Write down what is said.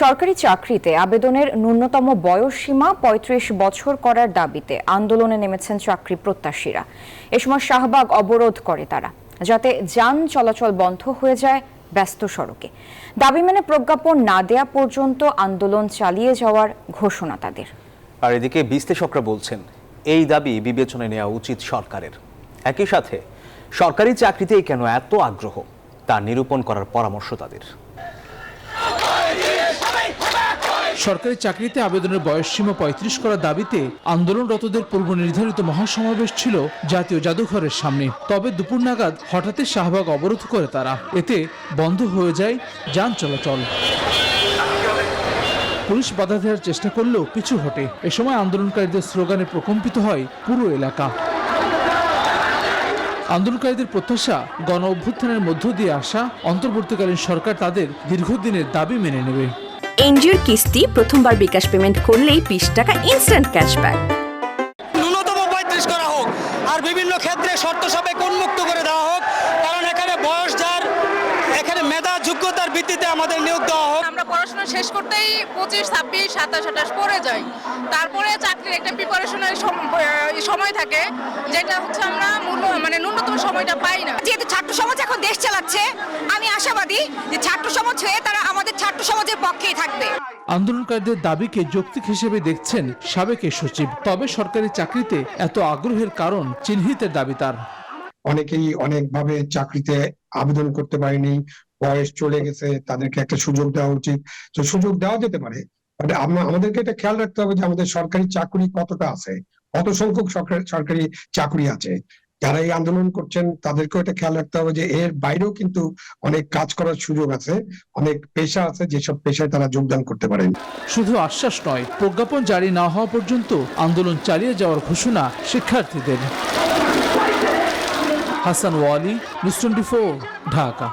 সরকারি চাকরিতে আবেদনের ন্যূনতম বয়স সীমা ৩৫ বছর করার দাবিতে আন্দোলনে নেমেছেন চাকরি প্রত্যাশীরা। এ সময় শাহবাগ অবরোধ করে তারা, যাতে যান চলাচল বন্ধ হয়ে যায় ব্যস্ত সড়কে। দাবি মেনে প্রজ্ঞাপন না দেয়া পর্যন্ত আন্দোলন চালিয়ে যাওয়ার ঘোষণা তাদের। আর এদিকে বিশ্লেষকরা বলছেন, এই দাবি বিবেচনায় নেওয়া উচিত সরকারের। একই সাথে সরকারি চাকরিতে কেন এত আগ্রহ তা নিরূপণ করার পরামর্শ তাদের। সরকারি চাকরিতে আবেদনের বয়সসীমা ৩৫ করার দাবিতে আন্দোলনরতদের পূর্ব নির্ধারিত মহাসমাবেশ ছিল জাতীয় জাদুঘরের সামনে। তবে দুপুর নাগাদ হঠাৎই শাহবাগ অবরোধ করে তারা, এতে বন্ধ হয়ে যায় যান চলাচল। পুলিশ বাধা দেওয়ার চেষ্টা করলেও পিছু হটে। এ সময় আন্দোলনকারীদের স্লোগানে প্রকম্পিত হয় পুরো এলাকা। আন্দোলনকারীদের প্রত্যাশা, গণ অভ্যুত্থানের মধ্য দিয়ে আসা অন্তর্বর্তীকালীন সরকার তাদের দীর্ঘদিনের দাবি মেনে নেবে। এনজিওর কিস্তি প্রথমবার বিকাশ পেমেন্ট করলেই 20 টাকা ইনস্ট্যান্ট ক্যাশব্যাক। ন্যূনতম 35 করা হোক, আর বিভিন্ন ক্ষেত্রে শর্ত সাপেক্ষে উন্মুক্ত করে দেওয়া হোক, কারণ এখানে বয়স যার, এখানে মেধা যোগ্যতার ভিত্তিতে আমাদের নিয়োগ দেওয়া হোক। আমরা পড়াশোনা শেষ করতেই 25, 26, 27, 28 পড়ে যাই। তারপরে চাকরির একটা প্রিপারেশনের সময় থাকে, যেটা হচ্ছে আমরা ন্যূনতম সময়টা পাই না। যেহেতু ছাত্র সমাজ এখন দেশ চালাচ্ছে, আমি আশাবাদী যে ছাত্র সমাজ হয়ে তারা আমাদের ছাত্র সমাজের পক্ষেই থাকবে। আন্দোলনকারীদের দাবিকে যৌক্তিক হিসেবে দেখছেন সাবেক সচিব। তবে সরকারি চাকরিতে এত আগ্রহের কারণ চিহ্নিতের দাবি তার। অনেকেই অনেকভাবে চাকরিতে আবেদন করতে পারেনি, বয়স চলে গেছে, তাদেরকে একটা সুযোগ দেওয়া উচিত। তো সুযোগ দেওয়া যেতে পারে, আমাদেরকে এটা খেয়াল রাখতে হবে যে আমাদের সরকারি চাকরি কতটা আছে, কত সংখ্যক সরকারি চাকরি আছে। যারা এই আন্দোলন করছেন তাদেরকেও এটা খেয়াল রাখতে হবে যে এর বাইরেও কিন্তু অনেক কাজ করার সুযোগ আছে, অনেক পেশা আছে, যেসব পেশায় তারা যোগদান করতে পারেন। শুধু আশ্বাস নয়, প্রজ্ঞাপন জারি না হওয়া পর্যন্ত আন্দোলন চালিয়ে যাওয়ার ঘোষণা শিক্ষার্থীদের। হাসান ওয়ালি, নিউজ 24, ঢাকা।